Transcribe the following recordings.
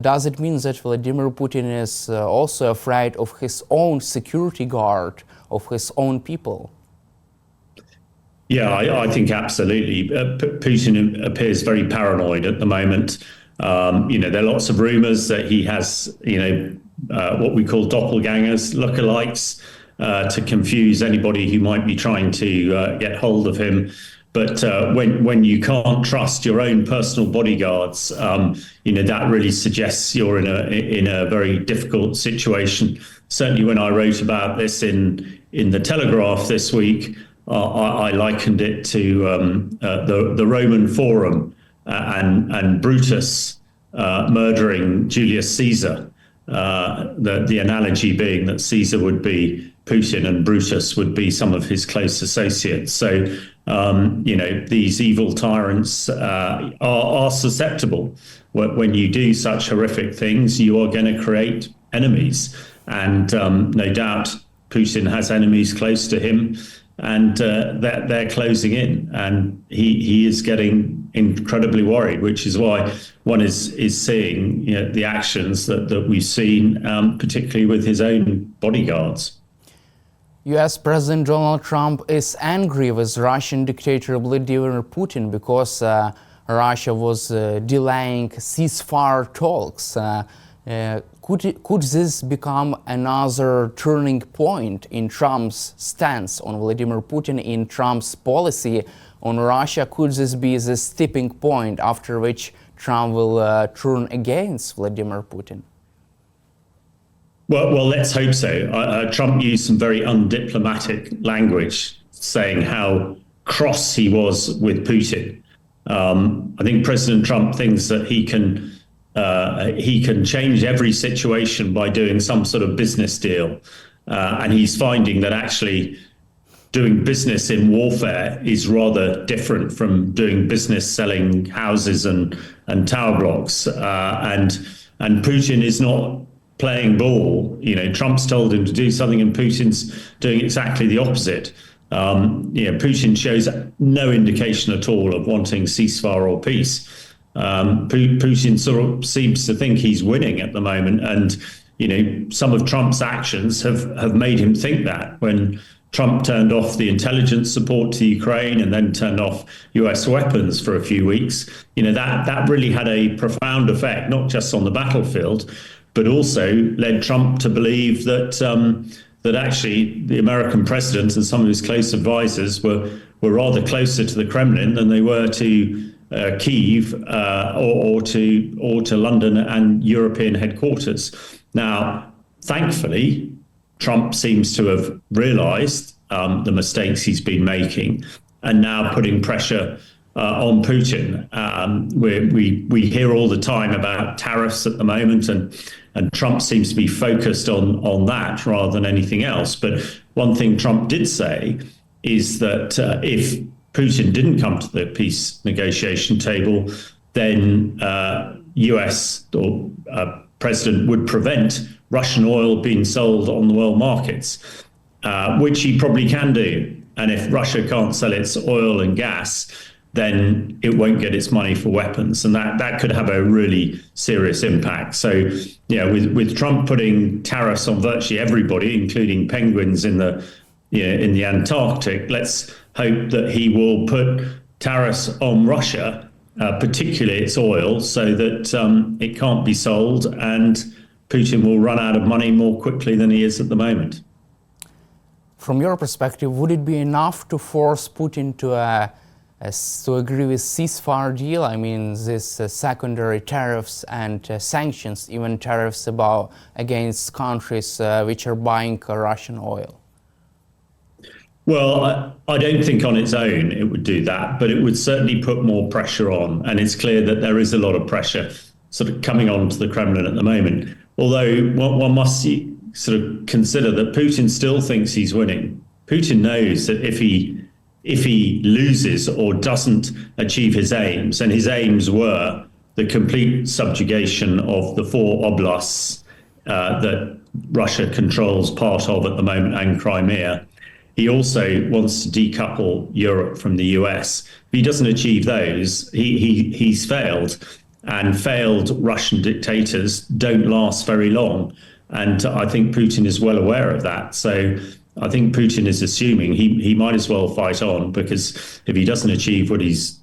does it mean that Vladimir Putin is also afraid of his own security guard, of his own people? Yeah, I think absolutely. Putin appears very paranoid at the moment. There are lots of rumors that he has, what we call doppelgangers, lookalikes, to confuse anybody who might be trying to get hold of him. But when you can't trust your own personal bodyguards, that really suggests you're in a very difficult situation. Certainly, when I wrote about this in the Telegraph this week, I likened it to the Roman Forum and Brutus murdering Julius Caesar. The analogy being that Caesar would be Putin and Brutus would be some of his close associates. So, these evil tyrants are susceptible. When you do such horrific things, you are going to create enemies. And no doubt Putin has enemies close to him, and they're closing in. And he is getting incredibly worried, which is why one is seeing the actions that we've seen, particularly with his own bodyguards. US President Donald Trump is angry with Russian dictator Vladimir Putin because Russia was delaying ceasefire talks. Could this become another turning point in Trump's stance on Vladimir Putin, in Trump's policy on Russia? Could this be the tipping point after which Trump will turn against Vladimir Putin? Well, let's hope so. Trump used some very undiplomatic language, saying how cross he was with Putin. I think President Trump thinks that he can change every situation by doing some sort of business deal, and he's finding that actually doing business in warfare is rather different from doing business selling houses and tower blocks. And Putin is not playing ball. Trump's told him to do something and Putin's doing exactly the opposite. Putin shows no indication at all of wanting ceasefire or peace. Putin sort of seems to think he's winning at the moment, and some of Trump's actions have made him think that. When Trump turned off the intelligence support to Ukraine and then turned off US weapons for a few weeks, that really had a profound effect, not just on the battlefield, but also led Trump to believe that actually the American president and some of his close advisors were rather closer to the Kremlin than they were to Kyiv or to London and European headquarters. Now, thankfully, Trump seems to have realized the mistakes he's been making and now putting pressure on Putin. We hear all the time about tariffs at the moment, and Trump seems to be focused on that rather than anything else. But one thing Trump did say is that if Putin didn't come to the peace negotiation table, then US or president would prevent Russian oil being sold on the world markets, which he probably can do. And if Russia can't sell its oil and gas, then it won't get its money for weapons, and that could have a really serious impact. So, with Trump putting tariffs on virtually everybody, including penguins in the Antarctic, let's hope that he will put tariffs on Russia, particularly its oil, so that it can't be sold, and Putin will run out of money more quickly than he is at the moment. From your perspective, would it be enough to force Putin to agree with ceasefire deal? I mean, this secondary tariffs and sanctions, even tariffs against countries which are buying Russian oil? Well, I don't think on its own it would do that, but it would certainly put more pressure on. And it's clear that there is a lot of pressure sort of coming on to the Kremlin at the moment. Although one must sort of consider that Putin still thinks he's winning. Putin knows that if he loses or doesn't achieve his aims, and his aims were the complete subjugation of the 4 oblasts that Russia controls part of at the moment and Crimea, he also wants to decouple Europe from the US. If he doesn't achieve those, he's failed. and failed Russian dictators don't last very long. And I think Putin is well aware of that. So I think Putin is assuming he might as well fight on, because if he doesn't achieve what he's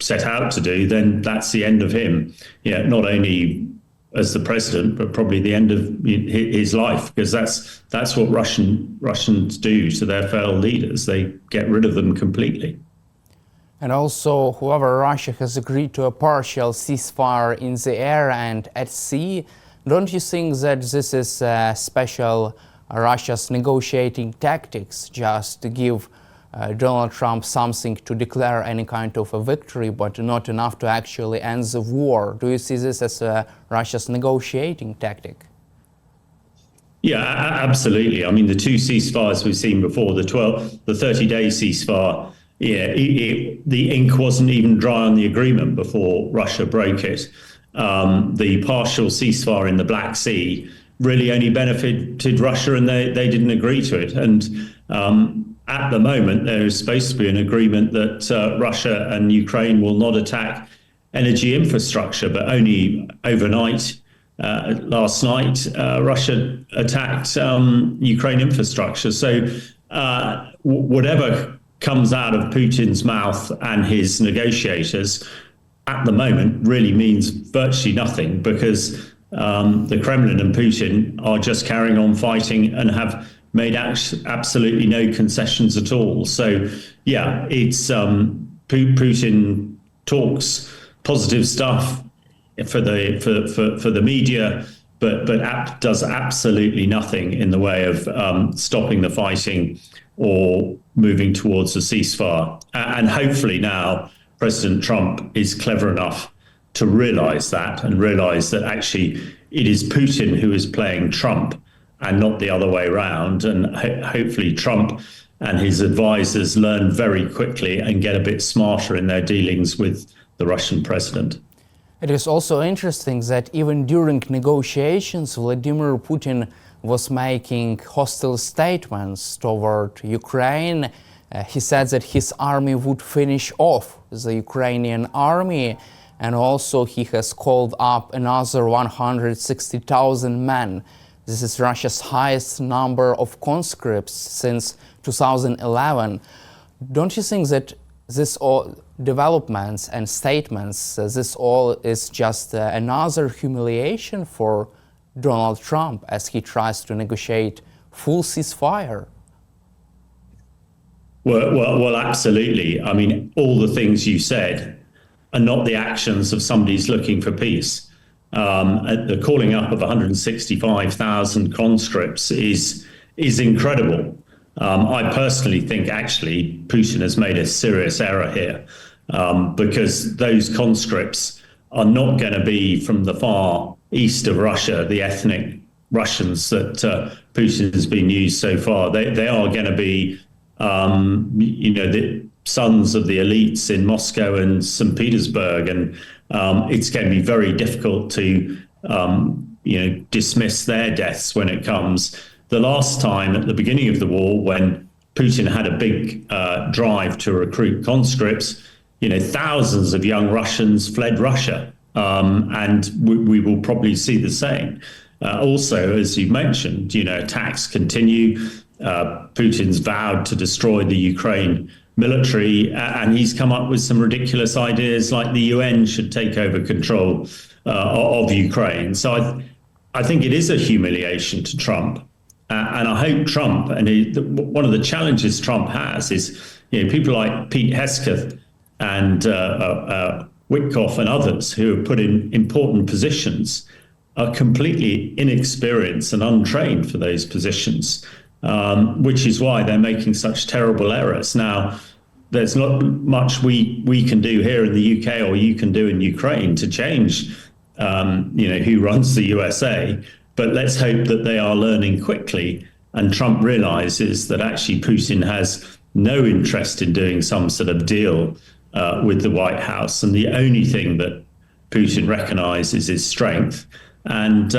set out to do, then that's the end of him. Yeah, not only as the president, but probably the end of his life, because that's what Russians do to their failed leaders. They get rid of them completely. And also, whoever Russia has agreed to a partial ceasefire in the air and at sea, don't you think that this is special Russia's negotiating tactics, just to give Donald Trump something to declare any kind of a victory, but not enough to actually end the war? Do you see this as Russia's negotiating tactic? Yeah, absolutely. I mean, the two ceasefires we've seen before, the 30-day ceasefire, the ink wasn't even dry on the agreement before Russia broke it. The partial ceasefire in the Black Sea really only benefited Russia, and they didn't agree to it. And at the moment, there is supposed to be an agreement that Russia and Ukraine will not attack energy infrastructure, but only overnight, last night, Russia attacked Ukraine infrastructure. So whatever comes out of Putin's mouth and his negotiators at the moment really means virtually nothing, because the Kremlin and Putin are just carrying on fighting and have made absolutely no concessions at all. So, yeah, it's Putin talks positive stuff for the media, but does absolutely nothing in the way of stopping the fighting or moving towards a ceasefire. And hopefully now President Trump is clever enough to realize that, and realize that actually it is Putin who is playing Trump and not the other way around. And hopefully Trump and his advisors learn very quickly and get a bit smarter in their dealings with the Russian president. It is also interesting that even during negotiations, Vladimir Putin was making hostile statements toward Ukraine. He said that his army would finish off the Ukrainian army, and also he has called up another 160,000 men. This is Russia's highest number of conscripts since 2011. Don't you think that this all developments and statements, this all is just another humiliation for Donald Trump as he tries to negotiate full ceasefire? Well, absolutely. I mean, all the things you said are not the actions of somebody who's looking for peace. The calling up of 165,000 conscripts is incredible. I personally think actually Putin has made a serious error here, because those conscripts are not going to be from the far east of Russia, the ethnic Russians that Putin has been used so far. They are going to be, the sons of the elites in Moscow and St. Petersburg, and it's going to be very difficult to, dismiss their deaths when it comes. The last time at the beginning of the war, when Putin had a big drive to recruit conscripts, thousands of young Russians fled Russia, and we will probably see the same. Also, as you mentioned, attacks continue. Putin's vowed to destroy the Ukraine military, and he's come up with some ridiculous ideas like the UN should take over control of Ukraine. So I think it is a humiliation to Trump. And I hope Trump, and one of the challenges Trump has is, people like Pete Hegseth and Witkoff and others who are put in important positions are completely inexperienced and untrained for those positions, which is why they're making such terrible errors. Now, there's not much we can do here in the UK or you can do in Ukraine to change, who runs the USA. But let's hope that they are learning quickly, and Trump realizes that actually Putin has no interest in doing some sort of deal with the White House, and the only thing that Putin recognizes is strength, and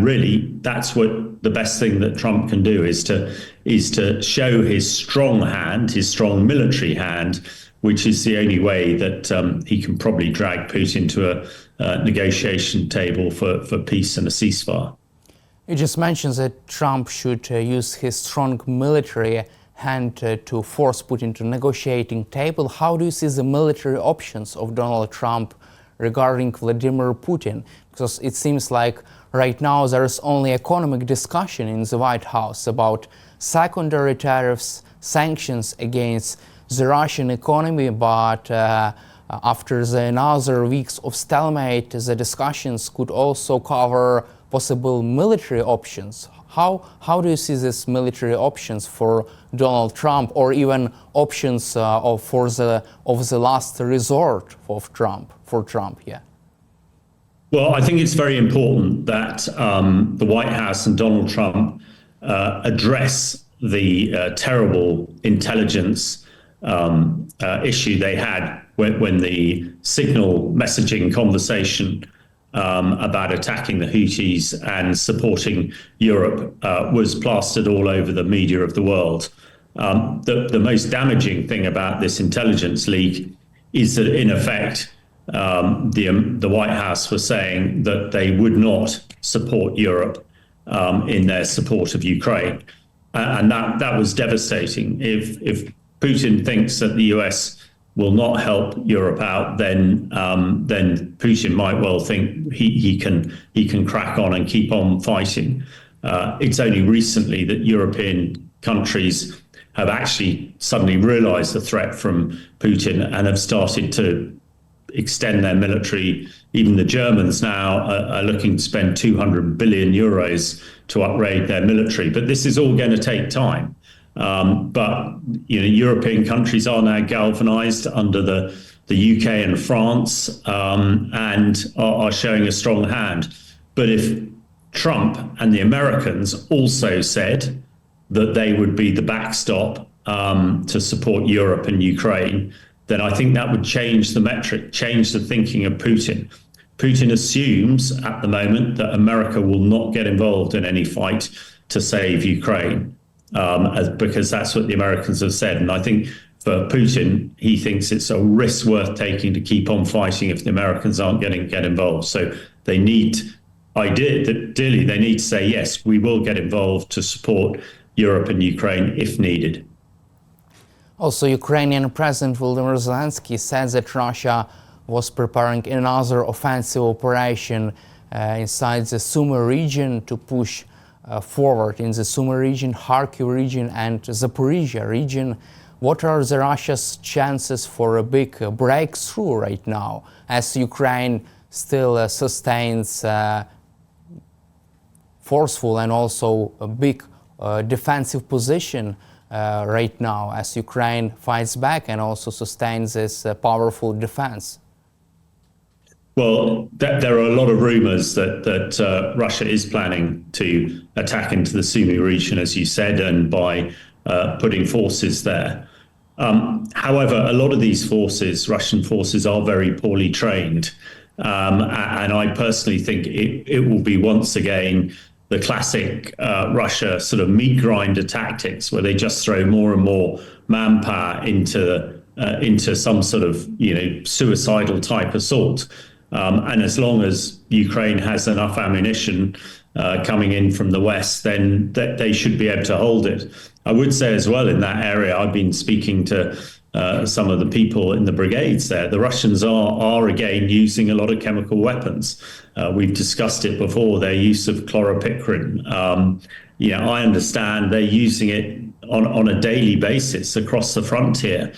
really that's what the best thing that Trump can do is to show his strong hand, his strong military hand, which is the only way that he can probably drag Putin to a negotiation table for peace and a ceasefire. You just mentioned that Trump should use his strong military hand to force Putin to negotiating table. How do you see the military options of Donald Trump regarding Vladimir Putin? Because it seems like right now there is only economic discussion in the White House about secondary tariffs, sanctions against the Russian economy, but after the another weeks of stalemate, the discussions could also cover possible military options. How do you see these military options for Donald Trump, or even options for the last resort of Trump, for Trump? Yeah. Well, I think it's very important that the White House and Donald Trump address the terrible intelligence issue they had when the signal messaging conversation about attacking the Houthis and supporting Europe was plastered all over the media of the world. The most damaging thing about this intelligence leak is that, in effect, the White House was saying that they would not support Europe in their support of Ukraine. And that was devastating. If Putin thinks that the US will not help Europe out, then Putin might well think he can crack on and keep on fighting. It's only recently that European countries have actually suddenly realized the threat from Putin and have started to extend their military. Even the Germans now are looking to spend 200 billion euros to upgrade their military. But this is all going to take time. But European countries are now galvanized under the UK and France and are showing a strong hand. But if Trump and the Americans also said that they would be the backstop to support Europe and Ukraine, then I think that would change the metric, change the thinking of Putin. Putin assumes at the moment that America will not get involved in any fight to save Ukraine, because that's what the Americans have said. And I think for Putin, he thinks it's a risk worth taking to keep on fighting if the Americans aren't going to get involved. So they need, ideally, they need to say, yes, we will get involved to support Europe and Ukraine if needed. Also, Ukrainian President Volodymyr Zelensky said that Russia was preparing another offensive operation inside the Sumy region to push forward in the Sumy region, Kharkiv region and Zaporizhia region. What are the Russia's chances for a big breakthrough right now, as Ukraine still sustains forceful and also a big defensive position right now, as Ukraine fights back and also sustains this powerful defense? Well, there are a lot of rumors that Russia is planning to attack into the Sumy region, as you said, and by putting forces there. However, a lot of these forces, Russian forces, are very poorly trained. And I personally think it will be once again the classic Russia sort of meat grinder tactics, where they just throw more and more manpower into some sort of suicidal type assault. And as long as Ukraine has enough ammunition coming in from the West, then they should be able to hold it. I would say as well, in that area, I've been speaking to some of the people in the brigades there. The Russians are again using a lot of chemical weapons. We've discussed it before, their use of chloropicrine. I understand they're using it on a daily basis across the frontier,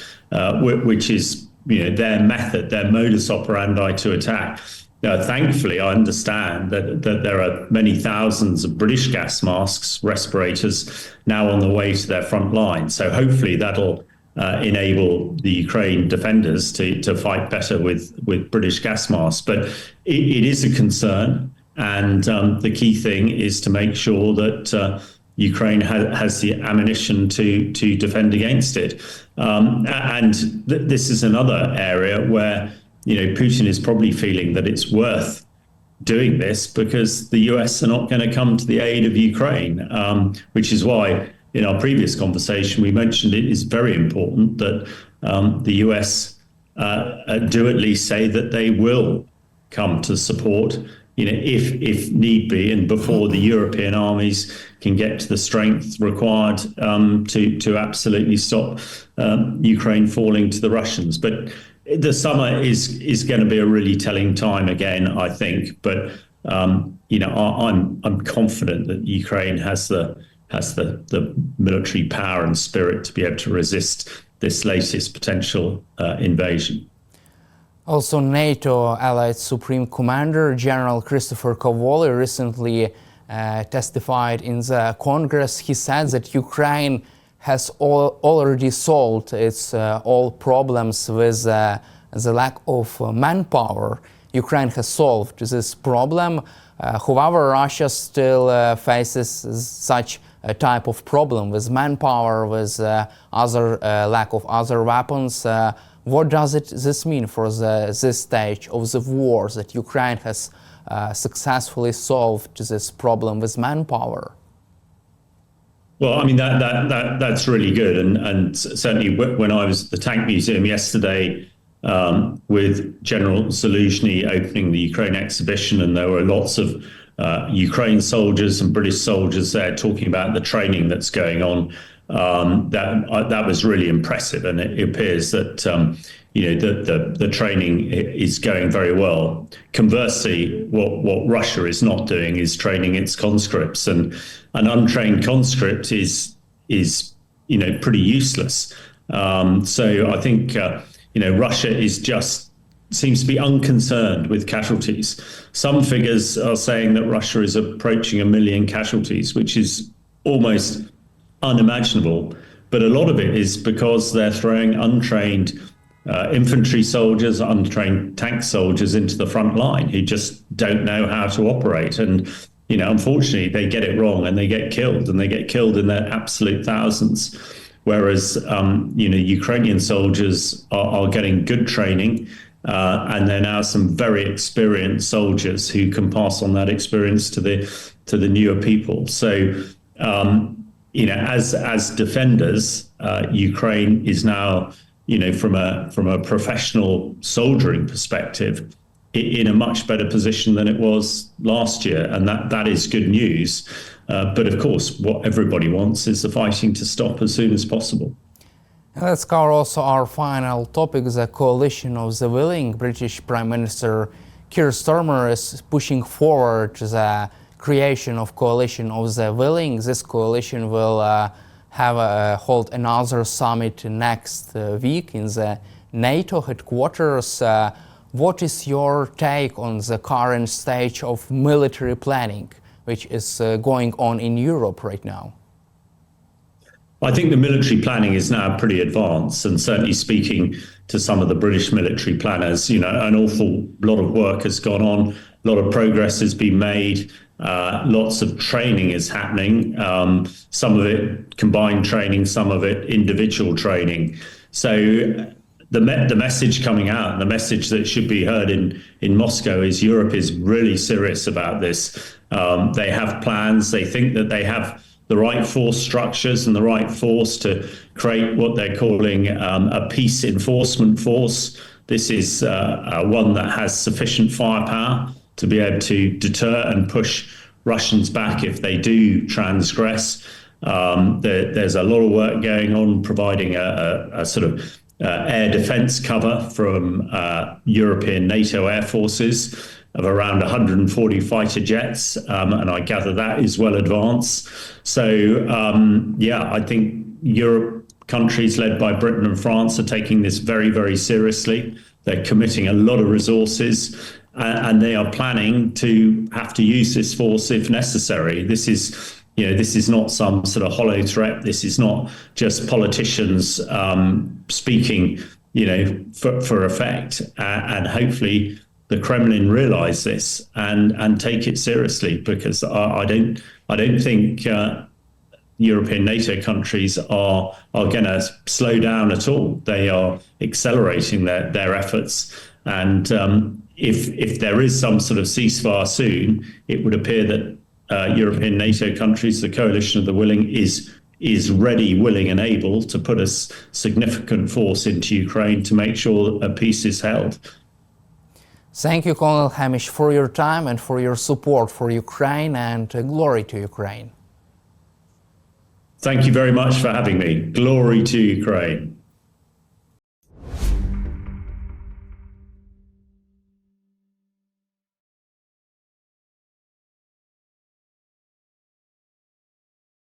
which is their method, their modus operandi to attack. Thankfully, I understand that there are many thousands of British gas masks, respirators, now on the way to their front line. So hopefully that'll enable the Ukraine defenders to fight better with British gas masks. But it is a concern. And the key thing is to make sure that Ukraine has the ammunition to defend against it. This is another area where Putin is probably feeling that it's worth doing this because the US are not going to come to the aid of Ukraine, which is why in our previous conversation, we mentioned it is very important that the US do at least say that they will come to support, if need be, and before the European armies can get to the strength required to absolutely stop Ukraine falling to the Russians. But the summer is going to be a really telling time again, I think. But I'm confident that Ukraine has the military power and spirit to be able to resist this latest potential invasion. Also, NATO Allied Supreme Commander General Christopher Cavoli recently testified in the Congress. He said that Ukraine has already solved its all problems with the lack of manpower. Ukraine has solved this problem. However, Russia still faces such a type of problem with manpower, with other lack of other weapons. What does this mean for this stage of the war, that Ukraine has successfully solved this problem with manpower? Well, I mean, that's really good. And certainly when I was at the Tank Museum yesterday with General Zelensky opening the Ukraine exhibition, and there were lots of Ukraine soldiers and British soldiers there talking about the training that's going on. That was really impressive, and it appears that the training is going very well. Conversely, what Russia is not doing is training its conscripts, and an untrained conscript is pretty useless. So I think Russia seems to be unconcerned with casualties. Some figures are saying that Russia is approaching 1 million casualties, which is almost unimaginable. But a lot of it is because they're throwing untrained infantry soldiers, untrained tank soldiers into the front line who just don't know how to operate. And, unfortunately, they get it wrong and they get killed, and they get killed in their absolute thousands. Whereas, Ukrainian soldiers are getting good training, and there are now some very experienced soldiers who can pass on that experience to the newer people. So, as defenders, Ukraine is now, from a professional soldiering perspective, in a much better position than it was last year, and that is good news. But of course, what everybody wants is the fighting to stop as soon as possible. Let's cover also our final topic, the coalition of the willing. British Prime Minister Keir Starmer is pushing forward the creation of coalition of the willing. This coalition will hold another summit next week in the NATO headquarters. What is your take on the current stage of military planning, which is going on in Europe right now? I think the military planning is now pretty advanced, and certainly speaking to some of the British military planners, an awful lot of work has gone on, a lot of progress has been made, lots of training is happening, some of it combined training, some of it individual training. So the message coming out, the message that should be heard in Moscow is Europe is really serious about this. They have plans. They think that they have the right force structures and the right force to create what they're calling a peace enforcement force. This is one that has sufficient firepower to be able to deter and push Russians back if they do transgress. There's a lot of work going on providing a sort of air defense cover from European NATO air forces of around 140 fighter jets, and I gather that is well advanced. So, I think Europe countries led by Britain and France are taking this very, very seriously. They're committing a lot of resources, and they are planning to have to use this force if necessary. This is not some sort of hollow threat. This is not just politicians speaking, for effect. And hopefully the Kremlin realize this and take it seriously, because I don't think European NATO countries are going to slow down at all. They are accelerating their efforts, and if there is some sort of ceasefire soon, it would appear that European NATO countries, the coalition of the willing, is is ready, willing, and able to put a significant force into Ukraine to make sure a peace is held. Thank you, Colonel Hamish, for your time and for your support for Ukraine, and glory to Ukraine. Thank you very much for having me. Glory to Ukraine.